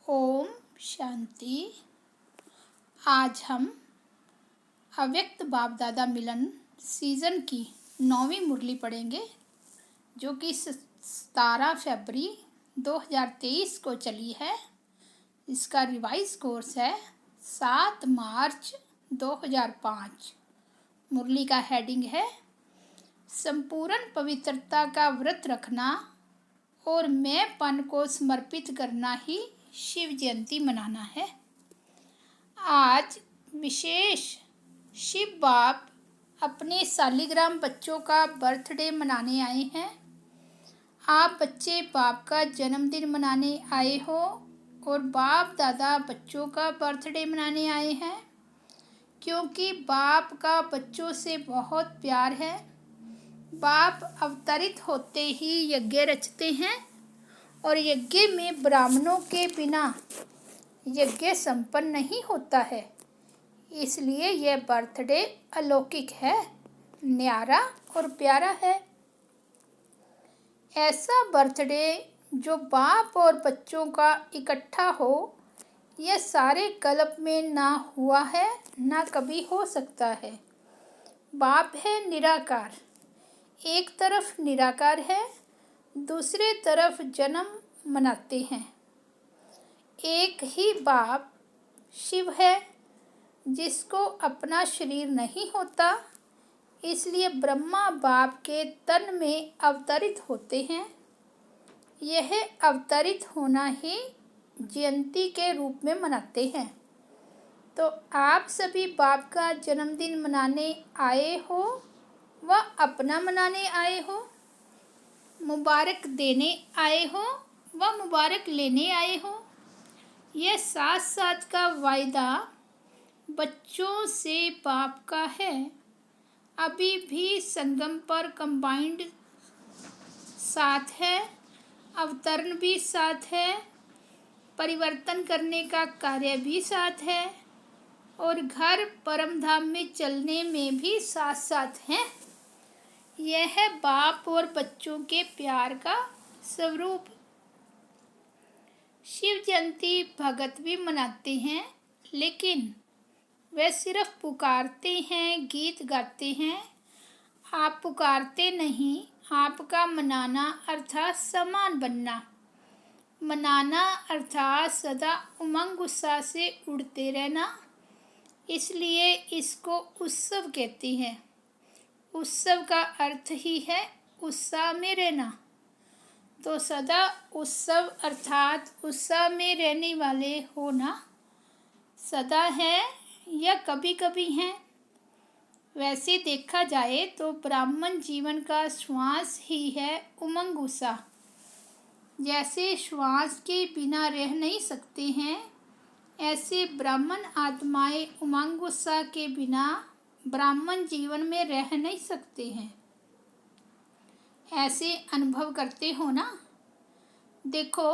ओम शांति। आज हम अव्यक्त बाप दादा मिलन सीज़न की 9वीं मुरली पढ़ेंगे, जो कि 17 फरवरी 2023 को चली है। इसका रिवाइज कोर्स है 7 मार्च 2005। मुरली का हेडिंग है संपूर्ण पवित्रता का व्रत रखना और मैंपन को समर्पित करना ही शिव जयंती मनाना है। आज विशेष शिव बाप अपने सालिग्राम बच्चों का बर्थडे मनाने आए हैं। आप बच्चे बाप का जन्मदिन मनाने आए हो और बाप दादा बच्चों का बर्थडे मनाने आए हैं, क्योंकि बाप का बच्चों से बहुत प्यार है। बाप अवतरित होते ही यज्ञ रचते हैं और यज्ञ में ब्राह्मणों के बिना यज्ञ संपन्न नहीं होता है। इसलिए यह बर्थडे अलौकिक है, न्यारा और प्यारा है। ऐसा बर्थडे जो बाप और बच्चों का इकट्ठा हो, यह सारे कल्प में ना हुआ है, ना कभी हो सकता है। बाप है निराकार, एक तरफ निराकार है, दूसरे तरफ जन्म मनाते हैं। एक ही बाप शिव है, जिसको अपना शरीर नहीं होता, इसलिए ब्रह्मा बाप के तन में अवतरित होते हैं। यह अवतरित होना ही जयंती के रूप में मनाते हैं। तो आप सभी बाप का जन्मदिन मनाने आए हो व अपना मनाने आए हो, मुबारक देने आए हो व मुबारक लेने आए हो। यह साथ साथ का वायदा बच्चों से बाप का है। अभी भी संगम पर कंबाइंड साथ है, अवतरण भी साथ है, परिवर्तन करने का कार्य भी साथ है और घर परम धाम में चलने में भी साथ साथ हैं। यह है बाप और बच्चों के प्यार का स्वरूप। शिव जयंती भगत भी मनाते हैं, लेकिन वे सिर्फ पुकारते हैं, गीत गाते हैं। आप पुकारते नहीं, आपका मनाना अर्थात समान बनना। मनाना अर्थात सदा उमंग उत्साह से उड़ते रहना, इसलिए इसको उत्सव कहते हैं। उत्सव का अर्थ ही है उत्साह में रहना। तो सदा उत्सव अर्थात उत्साह में रहने वाले हो ना। सदा है या कभी कभी हैं। वैसे देखा जाए तो ब्राह्मण जीवन का श्वास ही है उमंग उत्साह। जैसे श्वास के बिना रह नहीं सकते हैं, ऐसे ब्राह्मण आत्माएं उमंग उत्साह के बिना ब्राह्मण जीवन में रह नहीं सकते हैं। ऐसे अनुभव करते हो ना। देखो,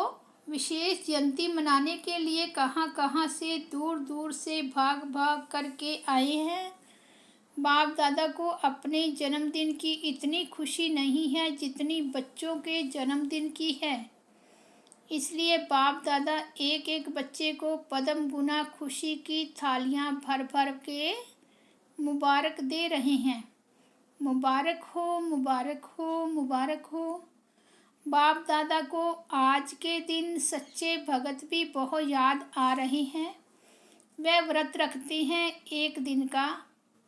विशेष जयंती मनाने के लिए कहाँ कहाँ से दूर दूर से भाग भाग करके आए हैं। बाप दादा को अपने जन्मदिन की इतनी खुशी नहीं है जितनी बच्चों के जन्मदिन की है। इसलिए बाप दादा एक एक बच्चे को पद्म गुना खुशी की थालियाँ भर भर के मुबारक दे रहे हैं। मुबारक हो, मुबारक हो, मुबारक हो। बाप दादा को आज के दिन सच्चे भगत भी बहुत याद आ रहे हैं। वे व्रत रखते हैं एक दिन का,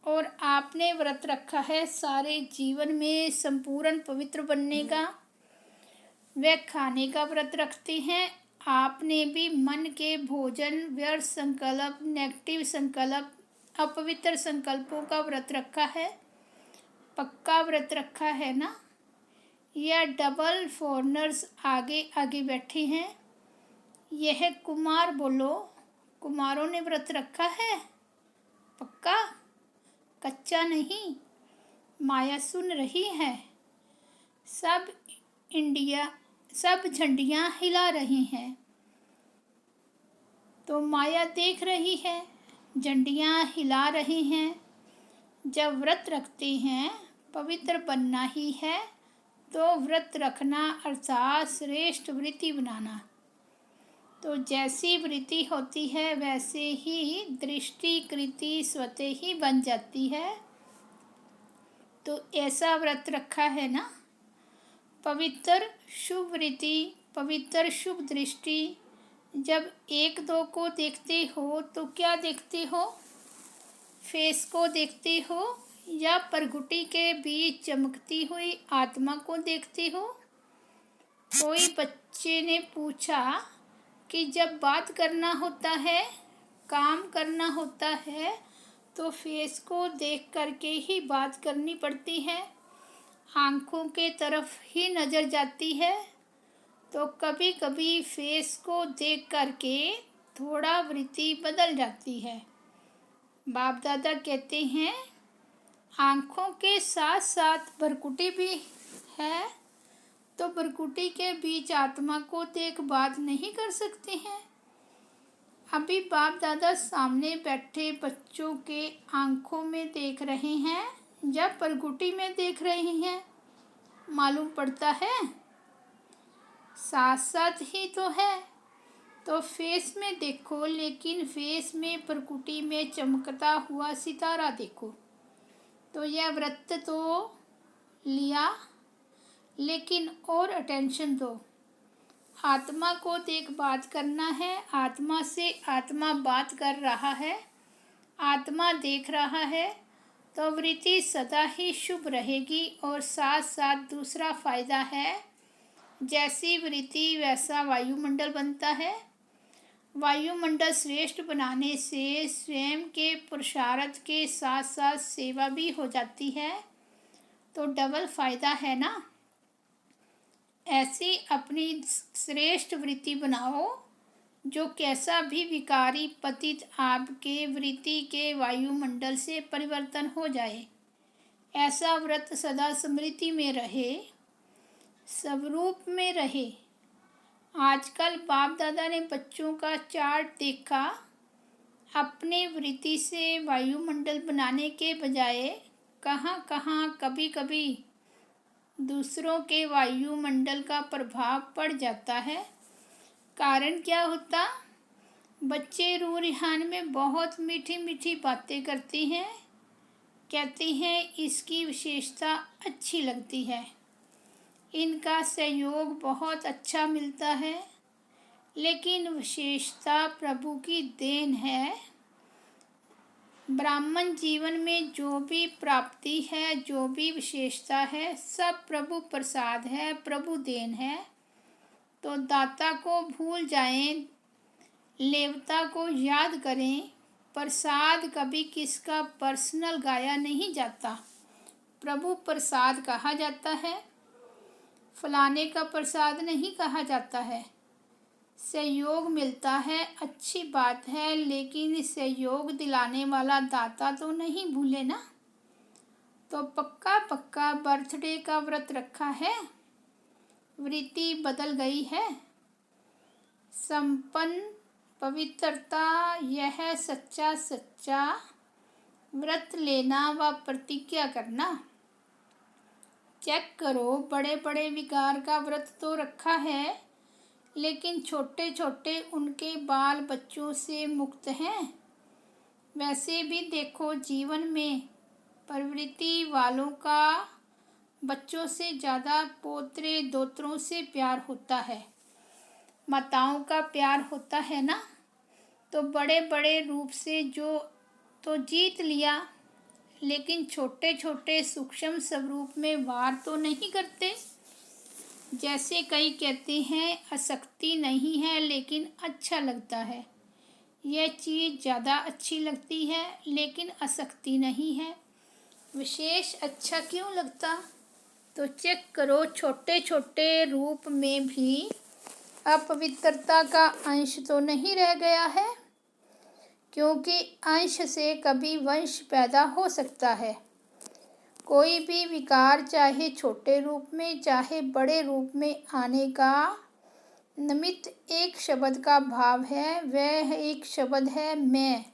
और आपने व्रत रखा है सारे जीवन में संपूर्ण पवित्र बनने का। वे खाने का व्रत रखते हैं। आपने भी मन के भोजन, व्यर्थ संकल्प, नेगेटिव संकल्प, अपवित्र संकल्पों का व्रत रखा है। पक्का व्रत रखा है ना। यह डबल फॉरनर्स आगे आगे बैठे हैं। यह कुमार बोलो, कुमारों ने व्रत रखा है पक्का, कच्चा नहीं। माया सुन रही है। सब झंडियाँ हिला रही हैं, तो माया देख रही है, झंडियाँ हिला रही हैं। जब व्रत रखते हैं, पवित्र बनना ही है, तो व्रत रखना अर्थात श्रेष्ठ वृत्ति बनाना। तो जैसी वृत्ति होती है वैसे ही दृष्टि कृति स्वतः ही बन जाती है। तो ऐसा व्रत रखा है ना। पवित्र शुभ वृत्ति, पवित्र शुभ दृष्टि। जब एक दो को देखते हो तो क्या देखते हो? फेस को देखते हो या परगुटी के बीच चमकती हुई आत्मा को देखते हो? कोई बच्चे ने पूछा कि जब बात करना होता है, काम करना होता है, तो फेस को देख करके ही बात करनी पड़ती है, आँखों के तरफ ही नज़र जाती है। तो कभी कभी फेस को देख करके थोड़ा वृत्ति बदल जाती है। बाप दादा कहते हैं आँखों के साथ साथ भरकुटी भी है, तो भरकुटी के बीच आत्मा को देख बात नहीं कर सकते हैं। अभी बाप दादा सामने बैठे बच्चों के आँखों में देख रहे हैं या परगुटी में देख रहे हैं, मालूम पड़ता है? साथ साथ ही तो है। तो फेस में देखो, लेकिन फेस में परकुटी में चमकता हुआ सितारा देखो। तो यह व्रत तो लिया, लेकिन और अटेंशन दो। आत्मा को देख बात करना है, आत्मा से आत्मा बात कर रहा है, आत्मा देख रहा है, तो वृत्ति सदा ही शुभ रहेगी। और साथ साथ दूसरा फ़ायदा है, जैसी वृत्ति वैसा वायुमंडल बनता है। वायुमंडल श्रेष्ठ बनाने से स्वयं के पुरुषार्थ के साथ साथ सेवा भी हो जाती है, तो डबल फ़ायदा है ना। ऐसी अपनी श्रेष्ठ वृत्ति बनाओ, जो कैसा भी विकारी पतित आपके वृत्ति के वायुमंडल से परिवर्तन हो जाए। ऐसा व्रत सदा स्मृति में रहे, स्वरूप में रहे। आजकल बाप दादा ने बच्चों का चार्ट देखा, अपने वृत्ति से वायुमंडल बनाने के बजाय कहाँ कहाँ कभी कभी दूसरों के वायुमंडल का प्रभाव पड़ जाता है। कारण क्या होता? बच्चे रूह रिहान में बहुत मीठी मीठी बातें करते हैं, कहते हैं इसकी विशेषता अच्छी लगती है, इनका सहयोग बहुत अच्छा मिलता है, लेकिन विशेषता प्रभु की देन है। ब्राह्मण जीवन में जो भी प्राप्ति है, जो भी विशेषता है, सब प्रभु प्रसाद है, प्रभु देन है। तो दाता को भूल जाएं, लेवता को याद करें। प्रसाद कभी किसका पर्सनल गाया नहीं जाता, प्रभु प्रसाद कहा जाता है, फलाने का प्रसाद नहीं कहा जाता है। सहयोग मिलता है, अच्छी बात है, लेकिन सहयोग दिलाने वाला दाता तो नहीं भूले ना। तो पक्का पक्का बर्थडे का व्रत रखा है, वृत्ति बदल गई है। संपन्न पवित्रता, यह सच्चा सच्चा व्रत लेना व प्रतिज्ञा करना। चेक करो, बड़े बड़े विकार का व्रत तो रखा है, लेकिन छोटे छोटे उनके बाल बच्चों से मुक्त हैं। वैसे भी देखो, जीवन में प्रवृत्ति वालों का बच्चों से ज़्यादा पोतरे दोत्रों से प्यार होता है, माताओं का प्यार होता है ना। तो बड़े बड़े रूप से जो तो जीत लिया, लेकिन छोटे छोटे सूक्ष्म स्वरूप में वार तो नहीं करते। जैसे कई कहते हैं आसक्ति नहीं है, लेकिन अच्छा लगता है। यह चीज़ ज़्यादा अच्छी लगती है, लेकिन आसक्ति नहीं है। विशेष अच्छा क्यों लगता? तो चेक करो, छोटे छोटे रूप में भी अपवित्रता का अंश तो नहीं रह गया है, क्योंकि अंश से कभी वंश पैदा हो सकता है। कोई भी विकार चाहे छोटे रूप में चाहे बड़े रूप में आने का निमित्त एक शब्द का भाव है। वह एक शब्द है मैं,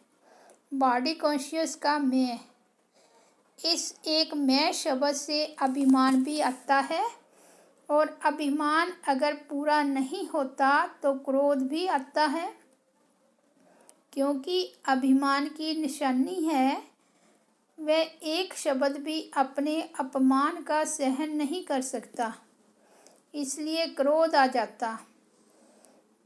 बॉडी कॉन्शियस का मैं। इस एक मैं शब्द से अभिमान भी आता है, और अभिमान अगर पूरा नहीं होता तो क्रोध भी आता है, क्योंकि अभिमान की निशानी है वह एक शब्द भी अपने अपमान का सहन नहीं कर सकता, इसलिए क्रोध आ जाता।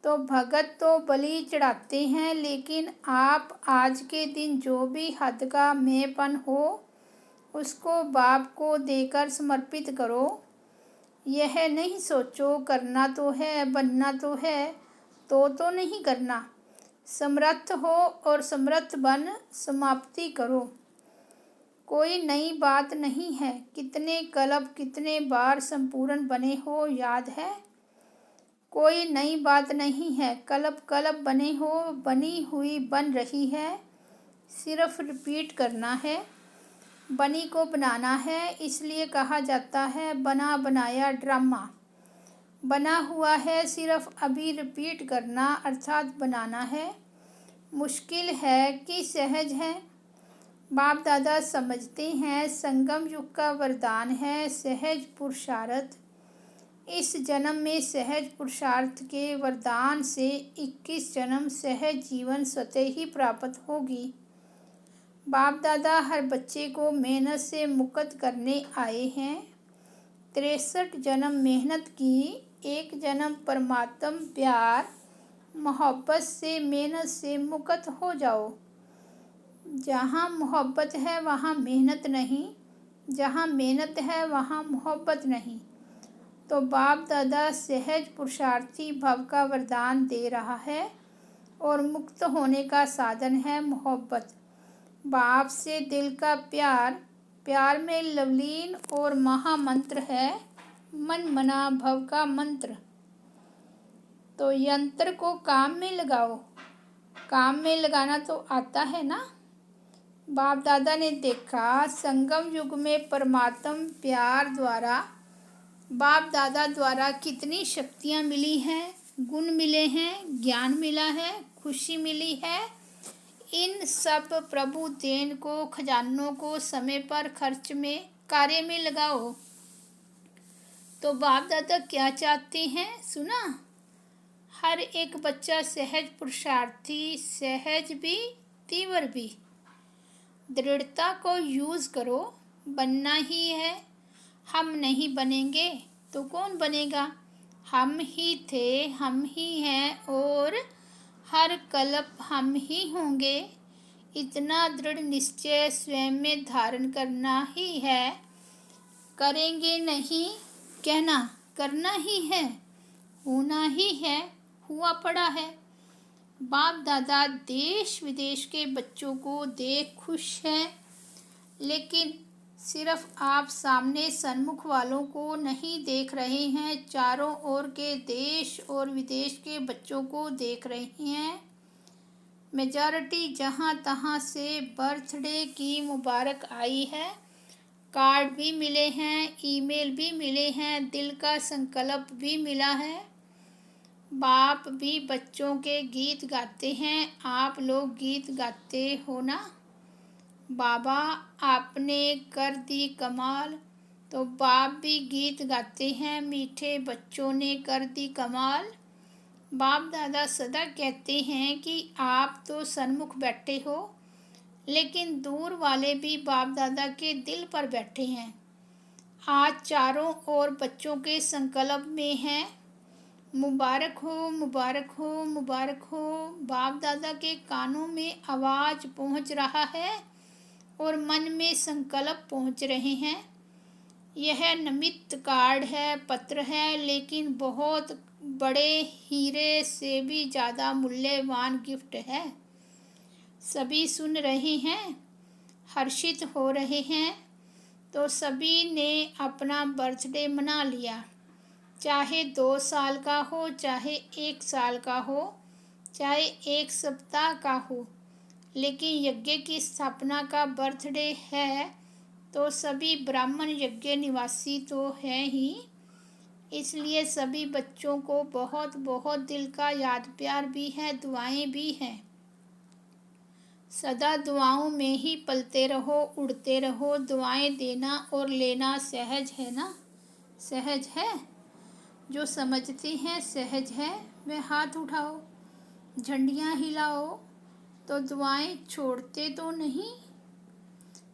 तो भगत तो बलि चढ़ाते हैं, लेकिन आप आज के दिन जो भी हद का मेंपन हो उसको बाप को देकर समर्पित करो। यह नहीं सोचो करना तो है, बनना तो है, तो नहीं करना। समर्थ हो और समर्थ बन समाप्ति करो। कोई नई बात नहीं है। कितने कल्प कितने बार संपूर्ण बने हो याद है? कोई नई बात नहीं है। कल्प कल्प बने हो, बनी हुई बन रही है, सिर्फ रिपीट करना है। बनी को बनाना है, इसलिए कहा जाता है बना बनाया ड्रामा। बना हुआ है, सिर्फ अभी रिपीट करना अर्थात बनाना है। मुश्किल है कि सहज है? बाप दादा समझते हैं संगम युग का वरदान है सहज पुरुषार्थ। इस जन्म में सहज पुरुषार्थ के वरदान से 21 जन्म सहज जीवन स्वतः ही प्राप्त होगी। बाप दादा हर बच्चे को मेहनत से मुक्त करने आए हैं। 63 जन्म मेहनत की, एक जन्म परमात्म प्यार मोहब्बत से मेहनत से मुक्त हो जाओ। जहाँ मोहब्बत है वहाँ मेहनत नहीं, जहाँ मेहनत है वहाँ मोहब्बत नहीं। तो बाप दादा सहज पुरुषार्थी भव का वरदान दे रहा है और मुक्त होने का साधन है मोहब्बत। बाप से दिल का प्यार, प्यार में लवलीन और महामंत्र है मन मना भव का मंत्र। तो यंत्र को काम में लगाओ। काम में लगाना तो आता है ना। बाप दादा ने देखा संगम युग में परमात्म प्यार द्वारा बाप दादा द्वारा कितनी शक्तियाँ मिली हैं, गुण मिले हैं, ज्ञान मिला है, खुशी मिली है। इन सब प्रभु देन को, खजानों को समय पर खर्च में, कार्य में लगाओ। तो बाप दादा क्या चाहते हैं सुना? हर एक बच्चा सहज पुरुषार्थी, सहज भी तीव्र भी। दृढ़ता को यूज़ करो। बनना ही है। हम नहीं बनेंगे तो कौन बनेगा? हम ही थे, हम ही हैं और हर कल्प हम ही होंगे। इतना दृढ़ निश्चय स्वयं में धारण करना ही है। करेंगे नहीं कहना, करना ही है, होना ही है, हुआ पड़ा है। बाप दादा देश विदेश के बच्चों को देख खुश हैं, लेकिन सिर्फ आप सामने सन्मुख वालों को नहीं देख रहे हैं, चारों ओर के देश और विदेश के बच्चों को देख रहे हैं। मेजॉरिटी जहाँ तहाँ से बर्थडे की मुबारक आई है। कार्ड भी मिले हैं, ईमेल भी मिले हैं, दिल का संकल्प भी मिला है। बाप भी बच्चों के गीत गाते हैं। आप लोग गीत गाते हो ना? बाबा आपने कर दी कमाल। तो बाप भी गीत गाते हैं, मीठे बच्चों ने कर दी कमाल। बाप दादा सदा कहते हैं कि आप तो सन्मुख बैठे हो, लेकिन दूर वाले भी बाप दादा के दिल पर बैठे हैं। आज चारों ओर बच्चों के संकल्प में हैं, मुबारक हो, मुबारक हो, मुबारक हो। बाप दादा के कानों में आवाज़ पहुंच रहा है और मन में संकल्प पहुंच रहे हैं। यह निमित्त कार्ड है, पत्र है, लेकिन बहुत बड़े हीरे से भी ज़्यादा मूल्यवान गिफ्ट है। सभी सुन रहे हैं, हर्षित हो रहे हैं। तो सभी ने अपना बर्थडे मना लिया, चाहे 2 साल का हो, चाहे 1 साल का हो, चाहे 1 सप्ताह का हो, लेकिन यज्ञ की स्थापना का बर्थडे है। तो सभी ब्राह्मण यज्ञ निवासी तो हैं ही, इसलिए सभी बच्चों को बहुत बहुत दिल का याद प्यार भी है, दुआएं भी हैं। सदा दुआओं में ही पलते रहो, उड़ते रहो। दुआएं देना और लेना सहज है ना? सहज है। जो समझते हैं सहज है वे हाथ उठाओ, झंडियाँ हिलाओ, तो दुआएं छोड़ते तो नहीं।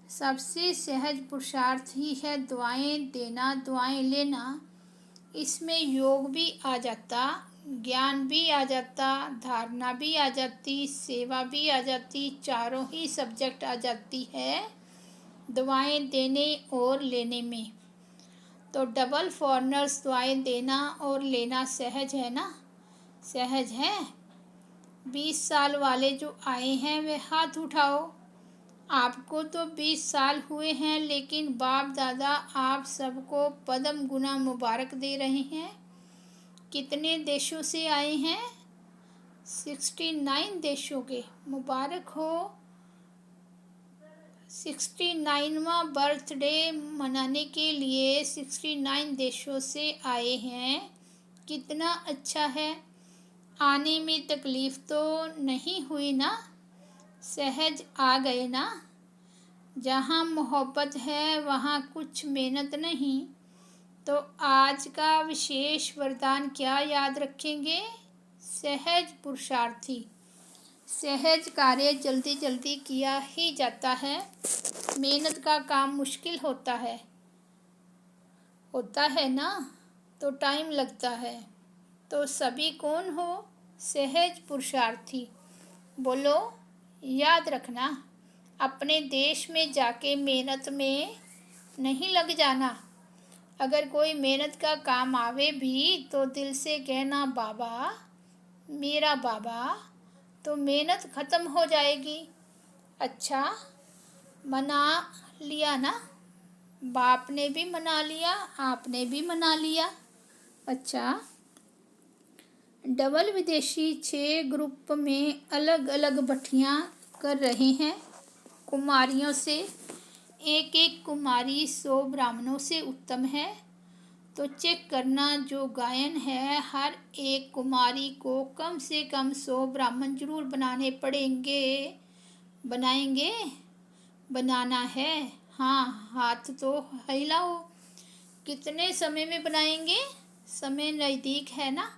सबसे सहज पुरुषार्थ ही है दुआएं देना, दुआएं लेना। इसमें योग भी आ जाता, ज्ञान भी आ जाता, धारणा भी आ जाती, सेवा भी आ जाती, चारों ही सब्जेक्ट आ जाती है दुआएं देने और लेने में। तो डबल फॉरनर्स दुआएं देना और लेना सहज है ना, सहज है। 20 साल वाले जो आए हैं वे हाथ उठाओ। आपको तो 20 साल हुए हैं, लेकिन बाप दादा आप सबको पद्म गुना मुबारक दे रहे हैं। कितने देशों से आए हैं? 69 देशों के। मुबारक हो। 69वां बर्थडे मनाने के लिए 69 देशों से आए हैं। कितना अच्छा है। आने में तकलीफ़ तो नहीं हुई ना, सहज आ गए ना। जहाँ मोहब्बत है वहाँ कुछ मेहनत नहीं। तो आज का विशेष वरदान क्या याद रखेंगे? सहज पुरुषार्थी। सहज कार्य जल्दी जल्दी किया ही जाता है। मेहनत का काम मुश्किल होता है ना, तो टाइम लगता है। तो सभी कौन हो? सहज पुरुषार्थी। बोलो, याद रखना। अपने देश में जाके मेहनत में नहीं लग जाना। अगर कोई मेहनत का काम आवे भी तो दिल से कहना बाबा, मेरा बाबा, तो मेहनत ख़त्म हो जाएगी। अच्छा, मना लिया ना? बाप ने भी मना लिया, आपने भी मना लिया। अच्छा, डबल विदेशी 6 ग्रुप में अलग अलग भट्टियाँ कर रहे हैं कुमारियों से। एक एक कुमारी 100 ब्राह्मणों से उत्तम है। तो चेक करना जो गायन है, हर एक कुमारी को कम से कम 100 ब्राह्मण जरूर बनाने पड़ेंगे। बनाएंगे? बनाना है। हाँ, हाथ तो हिलाओ। कितने समय में बनाएंगे? समय नज़दीक है ना,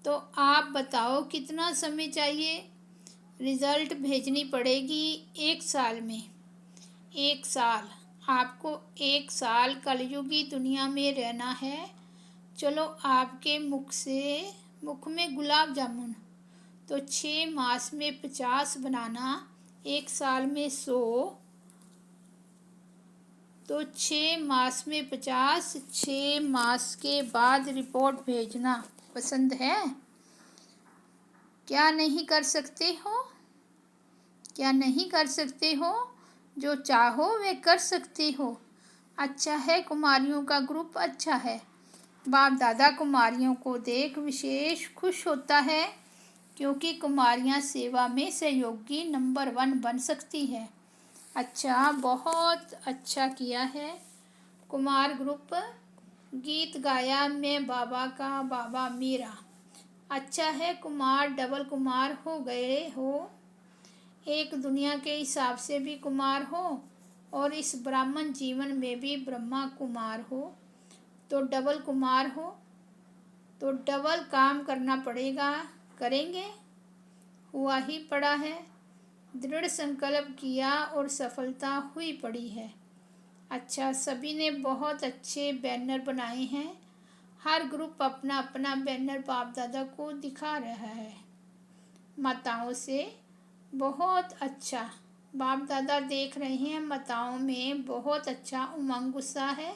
तो आप बताओ कितना समय चाहिए? रिज़ल्ट भेजनी पड़ेगी 1 साल में। 1 साल। आपको 1 साल कलयुगी दुनिया में रहना है। चलो, आपके मुख में गुलाब जामुन। तो 6 मास में 50 बनाना, 1 साल में 100। तो 6 मास में 50, 6 मास के बाद रिपोर्ट भेजना। पसंद है? क्या नहीं कर सकते हो? क्या नहीं कर सकते हो? जो चाहो वे कर सकते हो। अच्छा है, कुमारियों का ग्रुप अच्छा है। बाप दादा कुमारियों को देख विशेष खुश होता है, क्योंकि कुमारियाँ सेवा में सहयोगी नंबर 1 बन सकती है। अच्छा, बहुत अच्छा किया है। कुमार ग्रुप गीत गाया मैं बाबा का, बाबा मेरा। अच्छा है, कुमार डबल कुमार हो गए हो। एक दुनिया के हिसाब से भी कुमार हो और इस ब्राह्मण जीवन में भी ब्रह्मा कुमार हो, तो डबल कुमार हो। तो डबल काम करना पड़ेगा। करेंगे? हुआ ही पड़ा है। दृढ़ संकल्प किया और सफलता हुई पड़ी है। अच्छा, सभी ने बहुत अच्छे बैनर बनाए हैं। हर ग्रुप अपना अपना बैनर बाप दादा को दिखा रहा है। माताओं से बहुत अच्छा। बाप दादा देख रहे हैं माताओं में बहुत अच्छा उमंग उत्साह है,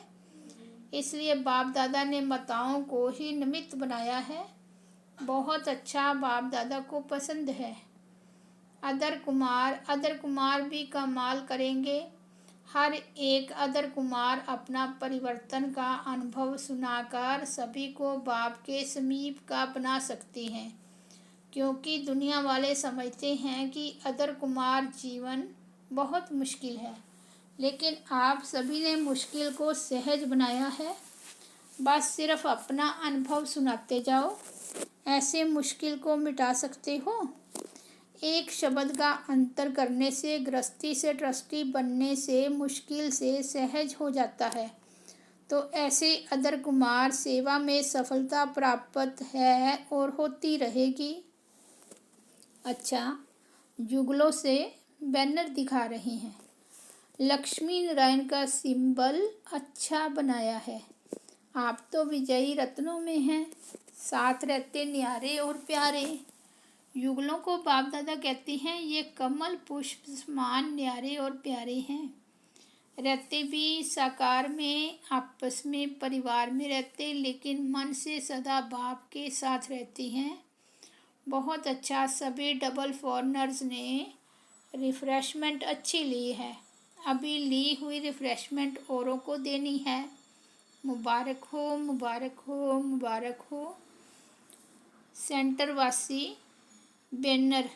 इसलिए बाप दादा ने माताओं को ही निमित्त बनाया है। बहुत अच्छा, बाप दादा को पसंद है। अदर कुमार भी कमाल करेंगे। हर एक अदर कुमार अपना परिवर्तन का अनुभव सुनाकर सभी को बाप के समीप का बना सकते हैं, क्योंकि दुनिया वाले समझते हैं कि अदर कुमार जीवन बहुत मुश्किल है, लेकिन आप सभी ने मुश्किल को सहज बनाया है। बस सिर्फ अपना अनुभव सुनाते जाओ, ऐसे मुश्किल को मिटा सकते हो। एक शब्द का अंतर करने से, गृहस्थी से ट्रस्टी बनने से मुश्किल से सहज हो जाता है। तो ऐसे अदर कुमार सेवा में सफलता प्राप्त है और होती रहेगी। अच्छा, जुगलों से बैनर दिखा रहे हैं। लक्ष्मी नारायण का सिंबल अच्छा बनाया है। आप तो विजयी रत्नों में हैं, साथ रहते न्यारे और प्यारे। युगलों को बाप दादा कहते हैं ये कमल पुष्प समान न्यारे और प्यारे हैं। रहते भी साकार में, आपस में, परिवार में रहते, लेकिन मन से सदा बाप के साथ रहते हैं। बहुत अच्छा। सभी डबल फॉरनर्स ने रिफ़्रेशमेंट अच्छी ली है। अभी ली हुई रिफ़्रेशमेंट औरों को देनी है। मुबारक हो, मुबारक हो, मुबारक हो। सेंटर वासी बैनर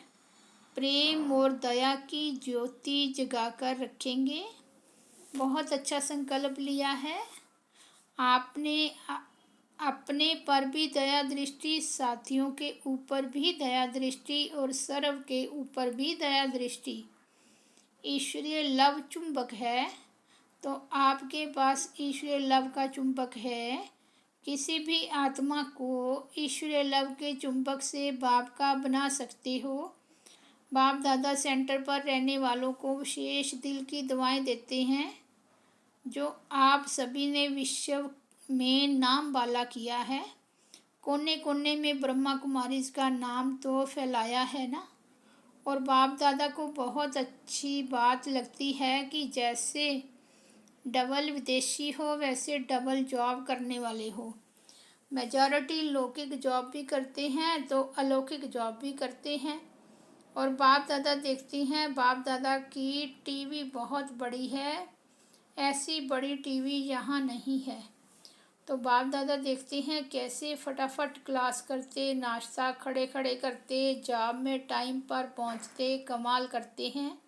प्रेम और दया की ज्योति जगाकर रखेंगे। बहुत अच्छा संकल्प लिया है आपने। अपने पर भी दया दृष्टि, साथियों के ऊपर भी दया दृष्टि और सर्व के ऊपर भी दया दृष्टि। ईश्वरीय लव चुंबक है, तो आपके पास ईश्वरीय लव का चुंबक है। किसी भी आत्मा को ईश्वरीय लव के चुंबक से बाप का बना सकते हो। बाप दादा सेंटर पर रहने वालों को विशेष दिल की दुआएं देते हैं, जो आप सभी ने विश्व में नाम वाला किया है। कोने कोने में ब्रह्मा कुमारीज का नाम तो फैलाया है ना। और बाप दादा को बहुत अच्छी बात लगती है कि जैसे डबल विदेशी हो वैसे डबल जॉब करने वाले हो। मेजॉरिटी लौकिक जॉब भी करते हैं तो अलौकिक जॉब भी करते हैं। और बाप दादा देखते हैं, बाप दादा की टीवी बहुत बड़ी है, ऐसी बड़ी टीवी यहाँ नहीं है। तो बाप दादा देखते हैं कैसे फटाफट क्लास करते, नाश्ता खड़े खड़े करते, जॉब में टाइम पर पहुँचते, कमाल करते हैं।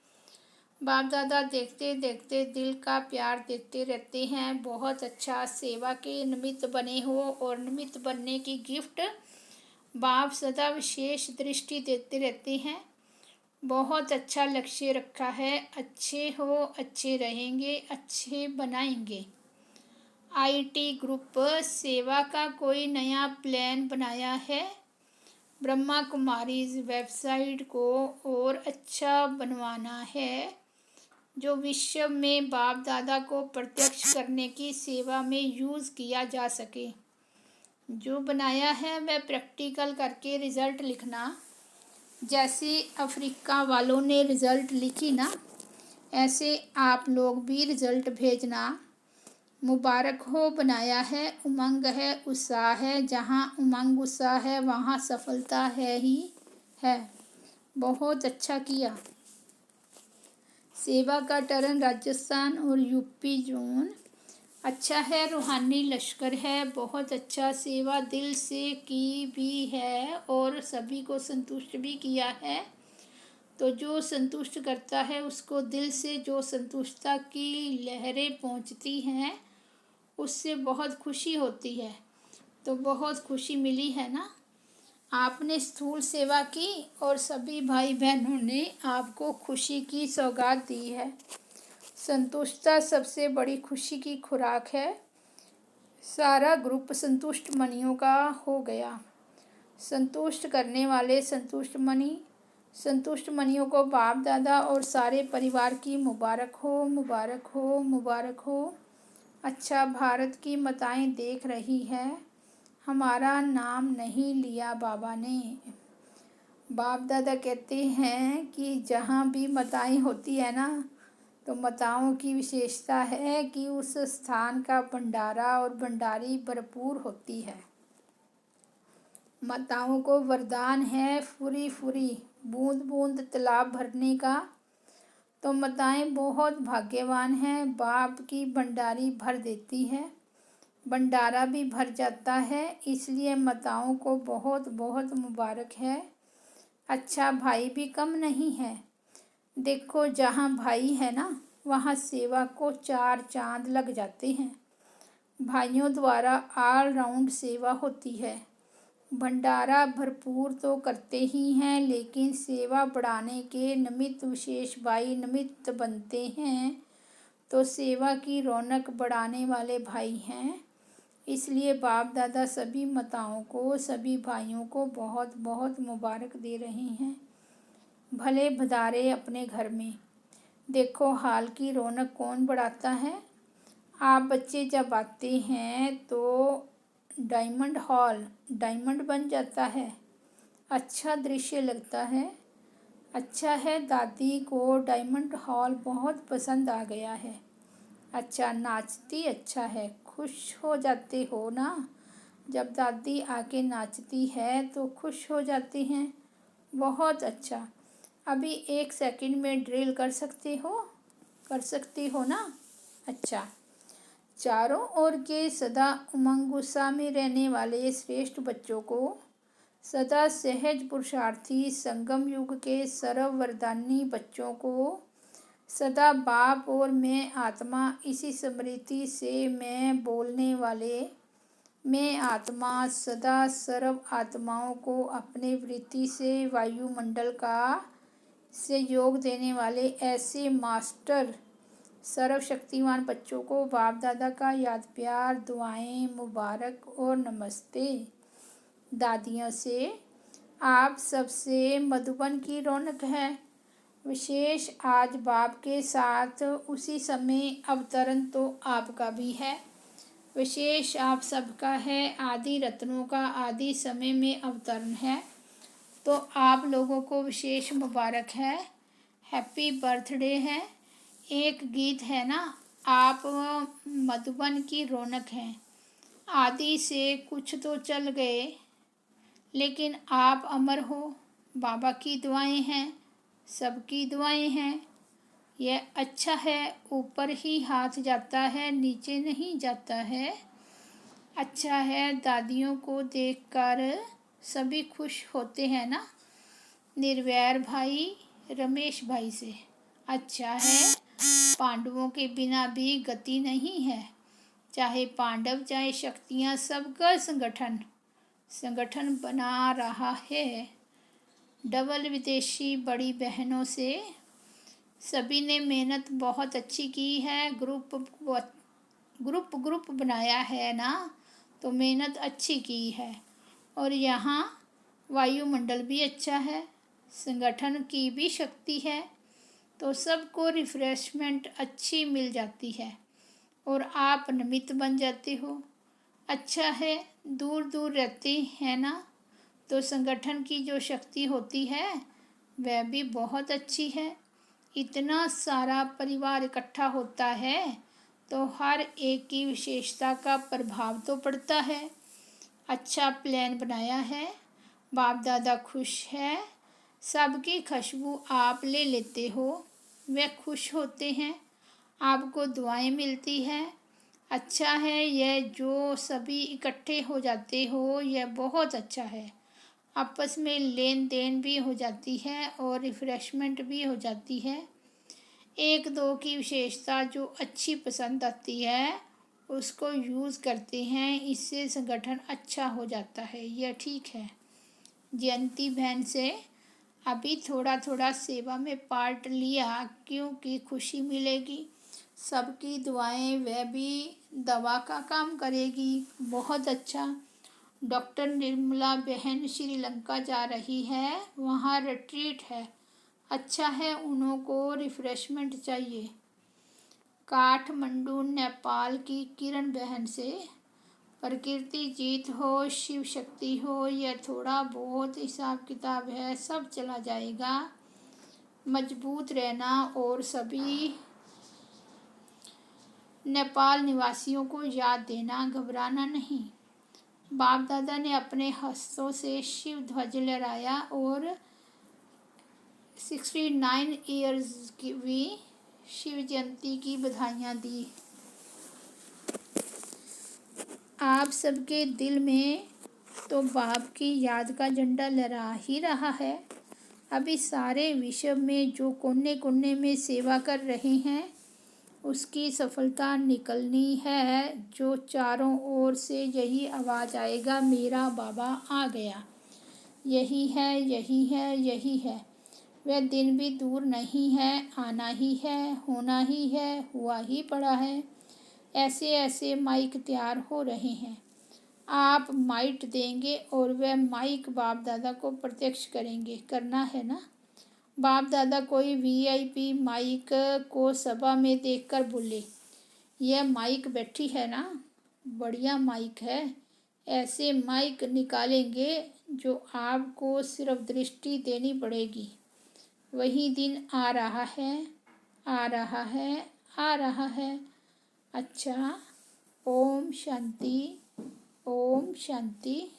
बाप दादा देखते देखते दिल का प्यार देते रहते हैं। बहुत अच्छा। सेवा के निमित्त बने हो और निमित्त बनने की गिफ्ट बाप सदा विशेष दृष्टि देते रहते हैं। बहुत अच्छा लक्ष्य रखा है। अच्छे हो, अच्छे रहेंगे, अच्छे बनाएंगे। आईटी ग्रुप सेवा का कोई नया प्लान बनाया है। ब्रह्मा कुमारीज वेबसाइट को और अच्छा बनवाना है, जो विश्व में बाप दादा को प्रत्यक्ष करने की सेवा में यूज़ किया जा सके। जो बनाया है वह प्रैक्टिकल करके रिज़ल्ट लिखना। जैसे अफ्रीका वालों ने रिज़ल्ट लिखी ना, ऐसे आप लोग भी रिज़ल्ट भेजना। मुबारक हो। बनाया है, उमंग है, उत्साह है। जहाँ उमंग उत्साह है वहाँ सफलता है ही है। बहुत अच्छा किया। सेवा का टर्न राजस्थान और यूपी जोन अच्छा है। रूहानी लश्कर है। बहुत अच्छा। सेवा दिल से की भी है और सभी को संतुष्ट भी किया है। तो जो संतुष्ट करता है उसको दिल से जो संतुष्टता की लहरें पहुंचती हैं, उससे बहुत खुशी होती है। तो बहुत खुशी मिली है ना। आपने स्थूल सेवा की और सभी भाई बहनों ने आपको खुशी की सौगात दी है। संतुष्टता सबसे बड़ी खुशी की खुराक है। सारा ग्रुप संतुष्ट मनियों का हो गया। संतुष्ट करने वाले संतुष्ट मनी। संतुष्ट मनियों को बाप दादा और सारे परिवार की मुबारक हो, मुबारक हो, मुबारक हो। अच्छा, भारत की माताएं देख रही है। हमारा नाम नहीं लिया बाबा ने। बाप दादा कहते हैं कि जहाँ भी माताएं होती है ना, तो माताओं की विशेषता है कि उस स्थान का भंडारा और भंडारी भरपूर होती है। माताओं को वरदान है फुरी फुरी, बूंद बूंद तालाब भरने का। तो माताएं बहुत भाग्यवान हैं। बाप की भंडारी भर देती है, भंडारा भी भर जाता है। इसलिए माताओं को बहुत बहुत मुबारक है। अच्छा, भाई भी कम नहीं है। देखो, जहाँ भाई है ना वहाँ सेवा को 4 चांद लग जाते हैं। भाइयों द्वारा ऑल राउंड सेवा होती है। भंडारा भरपूर तो करते ही हैं, लेकिन सेवा बढ़ाने के निमित्त विशेष भाई निमित्त बनते हैं। तो सेवा की रौनक बढ़ाने वाले भाई हैं। इसलिए बाप दादा सभी माताओं को, सभी भाइयों को बहुत बहुत मुबारक दे रहे हैं। भले भदारे अपने घर में। देखो हाल की रौनक कौन बढ़ाता है। आप बच्चे जब आते हैं तो डायमंड हॉल डायमंड बन जाता है। अच्छा दृश्य लगता है। अच्छा है, दादी को डायमंड हॉल बहुत पसंद आ गया है। अच्छा नाचती अच्छा है, खुश हो जाते हो ना। जब दादी आके नाचती है तो खुश हो जाते हैं। बहुत अच्छा। अभी 1 सेकंड में ड्रिल कर सकती हो ना। अच्छा। चारों ओर के सदा उमंग उत्साह में रहने वाले श्रेष्ठ बच्चों को, सदा सहज पुरुषार्थी संगम युग के सर्व वरदानी बच्चों को, सदा बाप और मैं आत्मा इसी स्मृति से मैं बोलने वाले मैं आत्मा सदा सर्व आत्माओं को अपने वृत्ति से वायुमंडल का से योग देने वाले ऐसे मास्टर सर्वशक्तिमान बच्चों को बाप दादा का याद प्यार, दुआएं, मुबारक और नमस्ते। दादियों से आप सबसे मधुबन की रौनक है। विशेष आज बाप के साथ उसी समय अवतरण तो आपका भी है। विशेष आप सबका है। आदि रत्नों का आदि समय में अवतरण है, तो आप लोगों को विशेष मुबारक है। हैप्पी बर्थडे है। एक गीत है ना, आप मधुबन की रौनक हैं। आदि से कुछ तो चल गए, लेकिन आप अमर हो। बाबा की दुआएं हैं, सबकी दुआएं हैं। यह अच्छा है, ऊपर ही हाथ जाता है, नीचे नहीं जाता है। अच्छा है, दादियों को देखकर सभी खुश होते हैं ना। निर्वैर भाई रमेश भाई से। अच्छा है, पांडवों के बिना भी गति नहीं है। चाहे पांडव चाहे शक्तियाँ, सबका संगठन बना रहा है। डबल विदेशी बड़ी बहनों से सभी ने मेहनत बहुत अच्छी की है। ग्रुप बनाया है ना, तो मेहनत अच्छी की है। और यहाँ वायुमंडल भी अच्छा है, संगठन की भी शक्ति है, तो सबको रिफ्रेशमेंट अच्छी मिल जाती है और आप निमित्त बन जाते हो। अच्छा है, दूर दूर रहते हैं ना, तो संगठन की जो शक्ति होती है वह भी बहुत अच्छी है। इतना सारा परिवार इकट्ठा होता है तो हर एक की विशेषता का प्रभाव तो पड़ता है। अच्छा प्लान बनाया है। बाप दादा खुश है। सबकी खुशबू आप ले लेते हो, वे खुश होते हैं, आपको दुआएं मिलती हैं। अच्छा है, यह जो सभी इकट्ठे हो जाते हो यह बहुत अच्छा है। आपस में लेन देन भी हो जाती है और रिफ़्रेशमेंट भी हो जाती है। एक दो की विशेषता जो अच्छी पसंद आती है उसको यूज़ करते हैं, इससे संगठन अच्छा हो जाता है। यह ठीक है। जयंती बहन से अभी थोड़ा थोड़ा सेवा में पार्ट लिया, क्योंकि खुशी मिलेगी। सबकी दुआएं, वह भी दवा का काम करेगी। बहुत अच्छा। डॉक्टर निर्मला बहन श्रीलंका जा रही है, वहाँ रिट्रीट है। अच्छा है, उन्हों को रिफ़्रेशमेंट चाहिए। काठमांडू नेपाल की किरण बहन से प्रकृति जीत हो, शिव शक्ति हो, यह थोड़ा बहुत हिसाब किताब है, सब चला जाएगा। मजबूत रहना और सभी नेपाल निवासियों को याद देना, घबराना नहीं। बाप दादा ने अपने हस्तों से शिव ध्वज लहराया और 69 ईयर्स की भी शिव जयंती की बधाइयाँ दी। आप सबके दिल में तो बाप की याद का झंडा लहरा ही रहा है। अभी सारे विश्व में जो कोने कोने में सेवा कर रहे हैं उसकी सफलता निकलनी है। जो चारों ओर से यही आवाज़ आएगा, मेरा बाबा आ गया। यही है, यही है, यही है। वह दिन भी दूर नहीं है, आना ही है, होना ही है, हुआ ही पड़ा है। ऐसे ऐसे माइक तैयार हो रहे हैं। आप माइट देंगे और वह माइक बाप दादा को प्रत्यक्ष करेंगे। करना है ना। बाप दादा कोई वीआईपी माइक को सभा में देखकर बोले, यह माइक बैठी है ना, बढ़िया माइक है। ऐसे माइक निकालेंगे जो आपको सिर्फ दृष्टि देनी पड़ेगी। वही दिन आ रहा है, आ रहा है, आ रहा है। अच्छा, ओम शांति, ओम शांति।